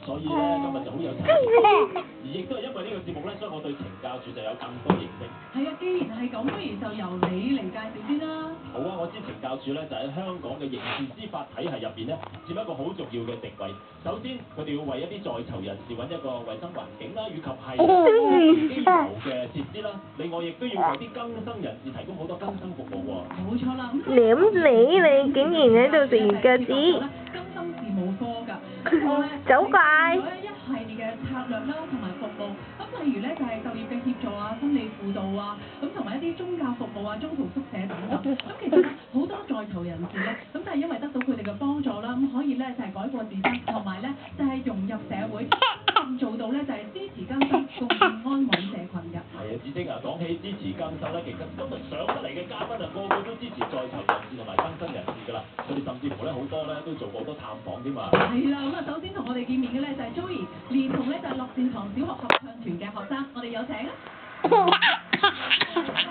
所以咧今日就好有親切感，而亦都係因為呢個節目咧，所以我對懲教署就有更多認識。係啊，既然係咁，不如就由你嚟介紹先啦。好啊，我知懲教署咧就喺香港嘅刑事司法體系入邊咧，佔一個好重要嘅定位。首先，佢哋要為一啲在囚人士揾一個衞生環境啦，以及係基樓嘅設施啦。另外，亦都要為啲更生人士提供好多更生服務喎。冇錯啦，咁你竟然喺度食完腳趾，更生事務科㗎。走快！一系列嘅策略啦，同埋服務。咁例如咧就係就業嘅協助啊、心理輔導啊，咁同埋一啲宗教服務啊、中途宿舍等等。咁其實好多在囚人士咧，咁就係因為得到佢哋嘅幫助啦，咁可以咧就係改過自身，同埋咧就係融入社會，做到咧就係支持更生、共建安穩社群嘅。係啊，子晶啊，講起支持更生咧，其實今日上得嚟嘅嘉賓啊，個個都支持在囚人士同埋更生人士㗎啦。佢哋甚至乎咧好多咧都做過好多探訪添嘛。係啦，咁啊首先同我哋見面嘅咧就係 Joey， 連同咧就係樂善堂小學合唱團嘅學生，我哋有請啊！